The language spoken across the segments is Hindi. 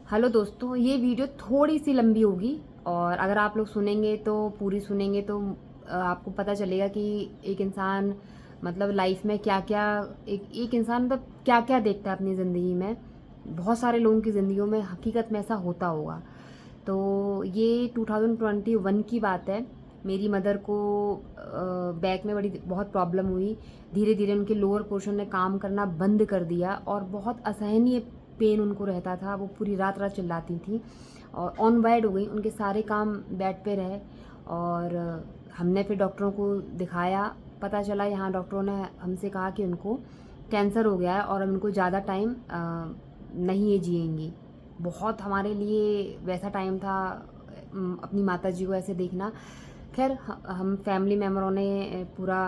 हेलो दोस्तों, ये वीडियो थोड़ी सी लंबी होगी और अगर आप लोग सुनेंगे तो पूरी सुनेंगे तो आपको पता चलेगा कि एक इंसान मतलब लाइफ में क्या क्या एक एक इंसान मतलब क्या क्या देखता है अपनी ज़िंदगी में। बहुत सारे लोगों की ज़िंदगियों में हकीकत में ऐसा होता होगा। तो ये 2021 की बात है। मेरी मदर को बैक में बड़ी बहुत प्रॉब्लम हुई। धीरे धीरे उनके लोअर पोर्शन ने काम करना बंद कर दिया और बहुत असहनीय पेन उनको रहता था। वो पूरी रात रात चिल्लाती थी और ऑन बेड हो गई। उनके सारे काम बेड पे रहे और हमने फिर डॉक्टरों को दिखाया। पता चला यहाँ डॉक्टरों ने हमसे कहा कि उनको कैंसर हो गया है और अब उनको ज़्यादा टाइम नहीं ये जिएंगी। बहुत हमारे लिए वैसा टाइम था अपनी माता जी को ऐसे देखना। खैर हम फैमिली मेम्बरों ने पूरा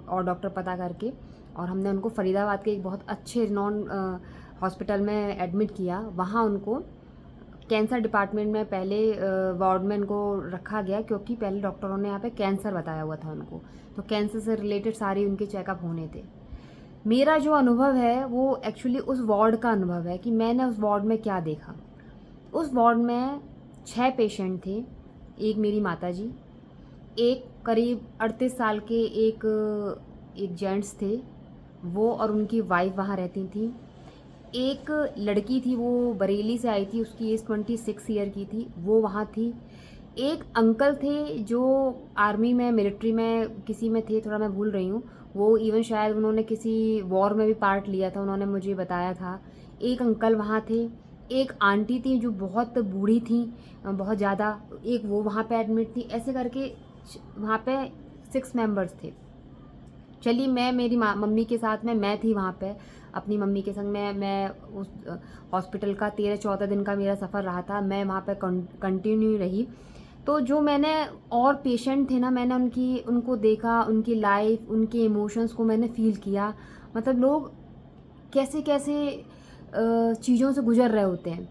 और डॉक्टर पता करके और हमने उनको फरीदाबाद के एक बहुत अच्छे रिनॉन हॉस्पिटल में एडमिट किया। वहाँ उनको कैंसर डिपार्टमेंट में पहले वार्ड में उनको रखा गया क्योंकि पहले डॉक्टरों ने यहाँ पे कैंसर बताया हुआ था उनको। तो कैंसर से रिलेटेड सारे उनके चेकअप होने थे। मेरा जो अनुभव है वो एक्चुअली उस वार्ड का अनुभव है कि मैंने उस वार्ड में क्या देखा। उस वार्ड में 6 पेशेंट थे। एक मेरी माता जी, एक करीब 38 साल के एक एक जेंट्स थे, वो और उनकी वाइफ वहाँ रहती थी। एक लड़की थी, वो बरेली से आई थी, उसकी एज 26 ईयर की थी, वो वहाँ थी। एक अंकल थे जो आर्मी में मिलिट्री में किसी में थे, थोड़ा मैं भूल रही हूँ। वो इवन शायद उन्होंने किसी वॉर में भी पार्ट लिया था, उन्होंने मुझे बताया था। एक अंकल वहाँ थे। एक आंटी थी जो बहुत बूढ़ी थी, बहुत ज़्यादा, एक वो वहाँ पे एडमिट थी। ऐसे करके वहाँ पे 6 मेंबर्स थे। चलिए मैं मेरी मम्मी के साथ में मैं थी वहाँ पे अपनी मम्मी के संग में। मैं उस हॉस्पिटल का 13-14 दिन का मेरा सफ़र रहा था। मैं वहाँ पे कंटिन्यू रही। तो जो मैंने और पेशेंट थे ना, मैंने उनको देखा, उनकी लाइफ, उनके इमोशंस को मैंने फ़ील किया। मतलब लोग कैसे कैसे चीज़ों से गुजर रहे होते हैं।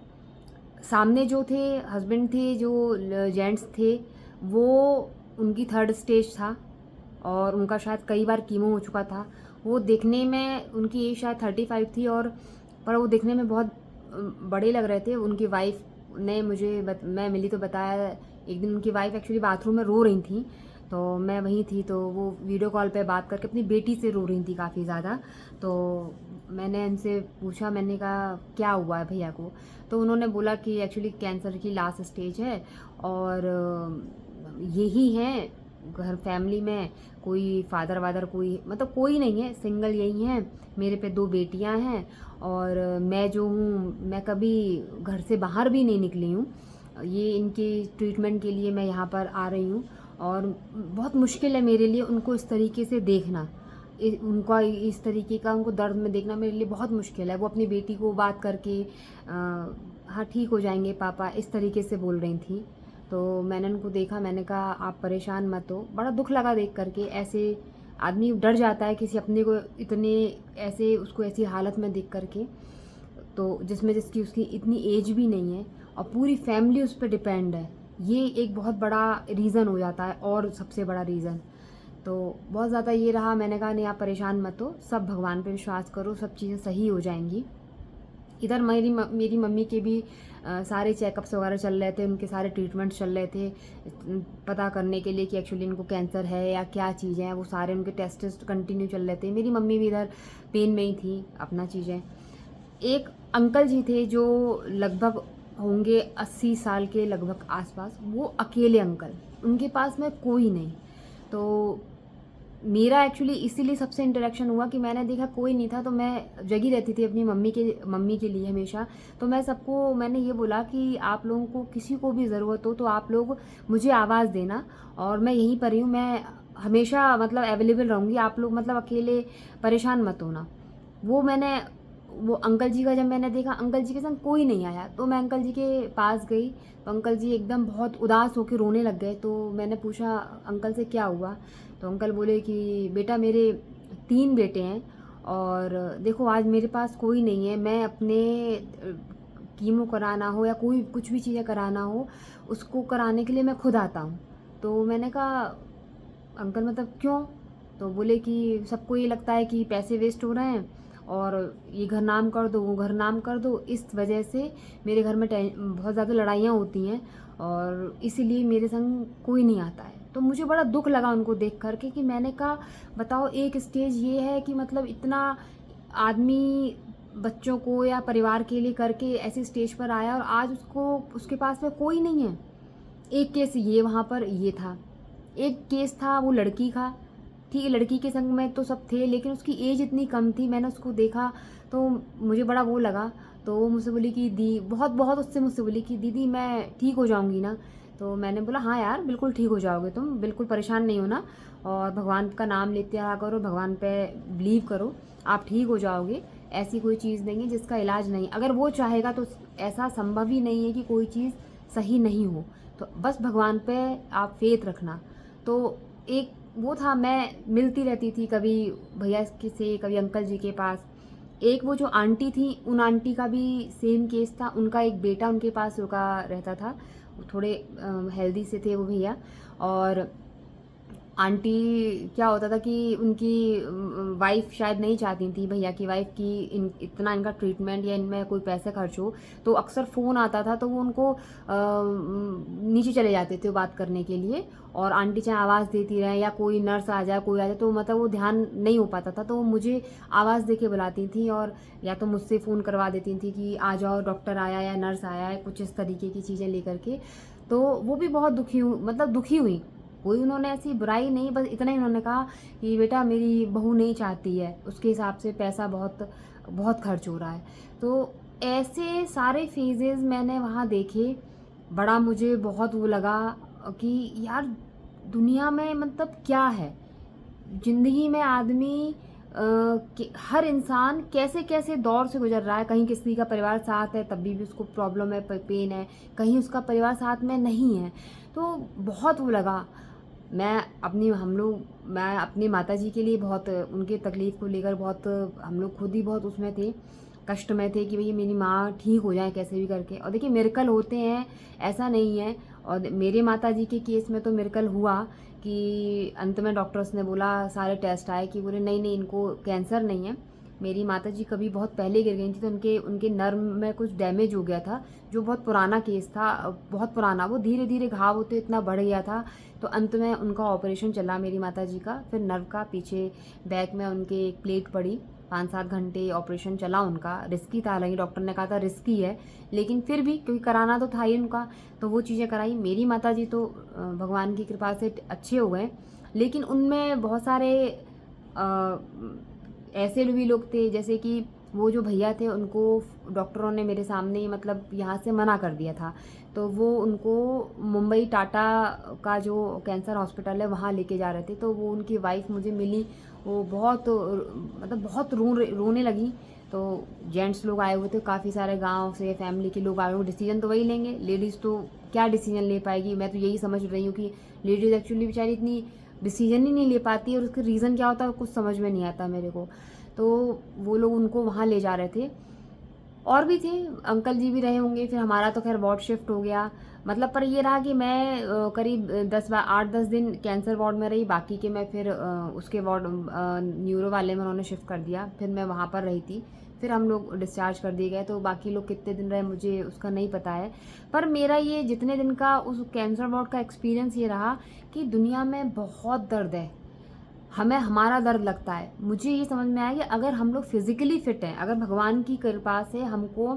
सामने जो थे हस्बैंड थे, जो जेंट्स थे, वो उनकी 3rd स्टेज था और उनका शायद कई बार कीमो हो चुका था। वो देखने में उनकी एज शायद 35 थी और पर वो देखने में बहुत बड़े लग रहे थे। उनकी वाइफ ने मैं मिली तो बताया, एक दिन उनकी वाइफ एक्चुअली बाथरूम में रो रही थी। तो मैं वहीं थी, तो वो वीडियो कॉल पे बात करके अपनी बेटी से रो रही थी काफ़ी ज़्यादा। तो मैंने उनसे पूछा, मैंने कहा क्या हुआ है भैया को। तो उन्होंने बोला कि एक्चुअली कैंसर की लास्ट स्टेज है और यही है घर फैमिली में, कोई फादर वादर कोई मतलब कोई नहीं है, सिंगल यही हैं। मेरे पे 2 बेटियां हैं और मैं जो हूँ मैं कभी घर से बाहर भी नहीं निकली हूँ। ये इनके ट्रीटमेंट के लिए मैं यहाँ पर आ रही हूँ और बहुत मुश्किल है मेरे लिए उनको इस तरीके से देखना। उनका इस तरीके का उनको दर्द में देखना मेरे लिए बहुत मुश्किल है। वो अपनी बेटी को बात करके हाँ ठीक हो जाएंगे पापा, इस तरीके से बोल रही थी। तो मैंने उनको देखा, मैंने कहा आप परेशान मत हो। बड़ा दुख लगा देख करके। ऐसे आदमी डर जाता है किसी अपने को इतने ऐसे उसको ऐसी हालत में देख करके, तो जिसमें जिसकी उसकी इतनी एज भी नहीं है और पूरी फैमिली उस पर डिपेंड है। ये एक बहुत बड़ा रीज़न हो जाता है और सबसे बड़ा रीज़न तो बहुत ज़्यादा ये रहा। मैंने कहा नहीं आप परेशान मत हो, सब भगवान पे विश्वास करो, सब चीज़ें सही हो जाएंगी। इधर मेरी मम्मी के भी सारे चेकअप्स वगैरह चल रहे थे, उनके सारे ट्रीटमेंट्स चल रहे थे पता करने के लिए कि एक्चुअली इनको कैंसर है या क्या चीज़ें हैं। वो सारे उनके टेस्ट कंटिन्यू चल रहे थे। मेरी मम्मी भी इधर पेन में ही थी अपना चीज़ें। एक अंकल जी थे जो लगभग होंगे 80 साल के लगभग आसपास। वो अकेले अंकल, उनके पास में कोई नहीं। तो मेरा एक्चुअली इसीलिए सबसे इंटरेक्शन हुआ कि मैंने देखा कोई नहीं था, तो मैं जगी रहती थी अपनी मम्मी के लिए हमेशा। तो मैंने ये बोला कि आप लोगों को किसी को भी ज़रूरत हो तो आप लोग मुझे आवाज़ देना और मैं यहीं पर ही हूँ। मैं हमेशा मतलब अवेलेबल रहूँगी। आप लोग मतलब अकेले परेशान मत होना। वो अंकल जी का जब मैंने देखा, अंकल जी के संग कोई नहीं आया, तो मैं अंकल जी के पास गई। तो अंकल जी एकदम बहुत उदास होकर रोने लग गए। तो मैंने पूछा अंकल से क्या हुआ। तो अंकल बोले कि बेटा मेरे 3 बेटे हैं और देखो आज मेरे पास कोई नहीं है। मैं अपने कीमो कराना हो या कोई कुछ भी चीज़ें कराना हो, उसको कराने के लिए मैं खुद आता हूँ। तो मैंने कहा अंकल मतलब क्यों। तो बोले कि सबको ये लगता है कि पैसे वेस्ट हो रहे हैं और ये घर नाम कर दो, वो घर नाम कर दो। इस वजह से मेरे घर में बहुत ज़्यादा लड़ाइयाँ होती हैं और इसीलिए मेरे संग कोई नहीं आता है। तो मुझे बड़ा दुख लगा उनको देख कर के कि मैंने कहा बताओ, एक स्टेज ये है कि मतलब इतना आदमी बच्चों को या परिवार के लिए करके ऐसे स्टेज पर आया और आज उसके पास में कोई नहीं है। एक केस ये वहाँ पर ये था, एक केस था वो लड़की का, ठीक है, लड़की के संग में तो सब थे लेकिन उसकी एज इतनी कम थी। मैंने उसको देखा तो मुझे बड़ा वो लगा। तो वो मुझसे बोली कि दी बहुत बहुत उससे मुझसे बोली कि दीदी मैं ठीक हो जाऊंगी ना। तो मैंने बोला हाँ यार बिल्कुल ठीक हो जाओगे तुम, बिल्कुल परेशान नहीं होना और भगवान का नाम लेते रहा करो, भगवान पे बिलीव करो, आप ठीक हो जाओगे। ऐसी कोई चीज़ नहीं है जिसका इलाज नहीं, अगर वो चाहेगा तो ऐसा संभव ही नहीं है कि कोई चीज़ सही नहीं हो। तो बस भगवान पे आप फेथ रखना। तो एक वो था, मैं मिलती रहती थी कभी भैया से, कभी अंकल जी के पास। एक वो जो आंटी थी, उन आंटी का भी सेम केस था, उनका एक बेटा उनके पास रुका रहता था, थोड़े हेल्दी से थे वो भैया। और आंटी क्या होता था कि उनकी वाइफ शायद नहीं चाहती थी भैया की वाइफ की इतना इनका ट्रीटमेंट या इनमें कोई पैसे खर्च हो। तो अक्सर फ़ोन आता था तो वो उनको नीचे चले जाते थे बात करने के लिए। और आंटी चाहे आवाज़ देती रहे या कोई नर्स आ जाए कोई आ जाए तो मतलब वो ध्यान नहीं हो पाता था। तो वो मुझे आवाज़ दे के बुलाती थी और या तो मुझसे फ़ोन करवा देती थी कि आ जाओ डॉक्टर आया या नर्स आया है, कुछ इस तरीके की चीज़ें लेकर के। तो वो भी बहुत दुखी हुई। कोई उन्होंने ऐसी बुराई नहीं, बस इतना ही उन्होंने कहा कि बेटा मेरी बहू नहीं चाहती है, उसके हिसाब से पैसा बहुत बहुत खर्च हो रहा है। तो ऐसे सारे फेजेस मैंने वहाँ देखे। बड़ा मुझे बहुत वो लगा कि यार दुनिया में मतलब क्या है, ज़िंदगी में आदमी हर इंसान कैसे कैसे दौर से गुजर रहा है। कहीं किसी का परिवार साथ है तब भी उसको प्रॉब्लम है, पेन है, कहीं उसका परिवार साथ में नहीं है। तो बहुत वो लगा। मैं अपनी माताजी के लिए बहुत उनके तकलीफ़ को लेकर बहुत हम लोग खुद ही बहुत उसमें थे, कष्ट में थे कि भई मेरी माँ ठीक हो जाए कैसे भी करके। और देखिए मिरेकल होते हैं, ऐसा नहीं है। और मेरे माताजी के केस में तो मिरेकल हुआ कि अंत में डॉक्टर्स ने बोला, सारे टेस्ट आए कि बोले नहीं नहीं इनको कैंसर नहीं है। मेरी माताजी कभी बहुत पहले गिर गई थी तो उनके उनके नर्व में कुछ डैमेज हो गया था, जो बहुत पुराना केस था, बहुत पुराना। वो धीरे धीरे घाव होते इतना बढ़ गया था। तो अंत में उनका ऑपरेशन चला मेरी माताजी का, फिर नर्व का पीछे बैक में उनके एक प्लेट पड़ी, 5-7 घंटे ऑपरेशन चला उनका। रिस्की था, हालांकि डॉक्टर ने कहा था रिस्की है, लेकिन फिर भी क्योंकि कराना तो था ही उनका, तो वो चीज़ें कराई। मेरी माताजी तो भगवान की कृपा से अच्छे हो गए, लेकिन उनमें बहुत सारे ऐसे भी लोग थे, जैसे कि वो जो भैया थे उनको डॉक्टरों ने मेरे सामने ही मतलब यहाँ से मना कर दिया था। तो वो उनको मुंबई टाटा का जो कैंसर हॉस्पिटल है वहाँ लेके जा रहे थे। तो वो उनकी वाइफ मुझे मिली, वो बहुत मतलब बहुत रोने लगी। तो जेंट्स लोग आए हुए थे, काफ़ी सारे गांव से फैमिली के लोग आए हुए। डिसीजन तो वही लेंगे, लेडीज़ तो क्या डिसीजन ले पाएगी। मैं तो यही समझ रही हूँ कि लेडीज़ एक्चुअली बेचारी इतनी डिसीजन ही नहीं ले पाती है और उसका रीज़न क्या होता है कुछ समझ में नहीं आता मेरे को। तो वो लोग उनको वहाँ ले जा रहे थे। और भी थे, अंकल जी भी रहे होंगे। फिर हमारा तो खैर वार्ड शिफ्ट हो गया, मतलब पर ये रहा कि मैं करीब 8-10 दिन कैंसर वार्ड में रही, बाकी के मैं फिर उसके वार्ड न्यूरो वाले में उन्होंने शिफ्ट कर दिया, फिर मैं वहाँ पर रही थी। फिर हम लोग डिस्चार्ज कर दिए गए। तो बाकी लोग कितने दिन रहे मुझे उसका नहीं पता है। पर मेरा ये जितने दिन का उस कैंसर वार्ड का एक्सपीरियंस ये रहा कि दुनिया में बहुत दर्द है, हमें हमारा दर्द लगता है। मुझे ये समझ में आया कि अगर हम लोग फिज़िकली फ़िट हैं, अगर भगवान की कृपा से हमको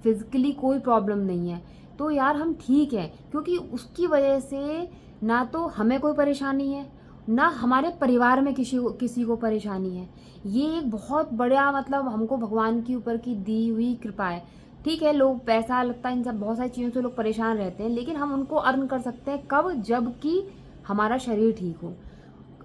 फिज़िकली कोई प्रॉब्लम नहीं है, तो यार हम ठीक हैं। क्योंकि उसकी वजह से ना तो हमें कोई परेशानी है, ना हमारे परिवार में किसी को परेशानी है। ये एक बहुत बड़ा मतलब हमको भगवान के ऊपर की दी हुई कृपा है। ठीक है, लोग पैसा लगता है इन सब बहुत सारी चीज़ों से लोग परेशान रहते हैं, लेकिन हम उनको अर्न कर सकते हैं कब, जबकि हमारा शरीर ठीक हो।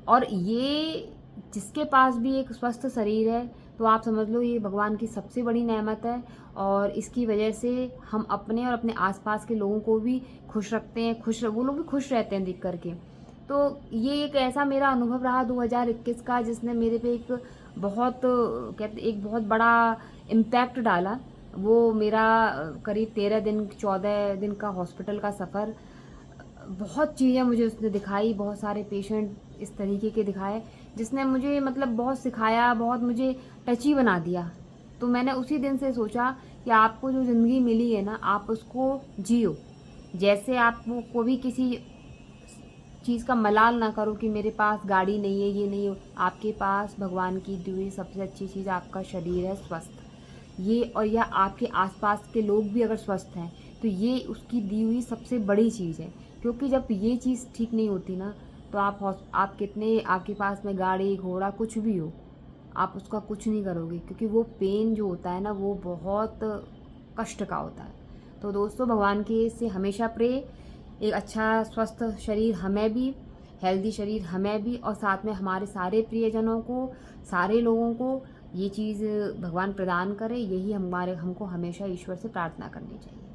और ये जिसके पास भी एक स्वस्थ शरीर है, तो आप समझ लो ये भगवान की सबसे बड़ी नेमत है। और इसकी वजह से हम अपने और अपने आसपास के लोगों को भी खुश रखते हैं, वो लोग भी खुश रहते हैं देख करके। तो ये एक ऐसा मेरा अनुभव रहा 2021 का, जिसने मेरे पे एक बहुत बड़ा इम्पैक्ट डाला। वो मेरा करीब 13-14 दिन का हॉस्पिटल का सफ़र, बहुत चीज़ें मुझे उसने दिखाई, बहुत सारे पेशेंट इस तरीके के दिखाए जिसने मुझे मतलब बहुत सिखाया, बहुत मुझे टची बना दिया। तो मैंने उसी दिन से सोचा कि आपको जो ज़िंदगी मिली है ना, आप उसको जियो। जैसे आपको को भी किसी चीज़ का मलाल ना करो कि मेरे पास गाड़ी नहीं है, ये नहीं है। आपके पास भगवान की दी हुई सबसे अच्छी चीज़ आपका शरीर है स्वस्थ। ये और या आपके आसपास के लोग भी अगर स्वस्थ हैं, तो ये उसकी दी हुई सबसे बड़ी चीज़ है। क्योंकि जब ये चीज़ ठीक नहीं होती ना, तो आप कितने आपके पास में गाड़ी घोड़ा कुछ भी हो, आप उसका कुछ नहीं करोगे, क्योंकि वो पेन जो होता है ना, वो बहुत कष्ट का होता है। तो दोस्तों, भगवान के से हमेशा प्रे, एक अच्छा स्वस्थ शरीर हमें भी, हेल्दी शरीर हमें भी, और साथ में हमारे सारे प्रियजनों को, सारे लोगों को ये चीज़ भगवान प्रदान करे। यही हमको हमेशा ईश्वर से प्रार्थना करनी चाहिए।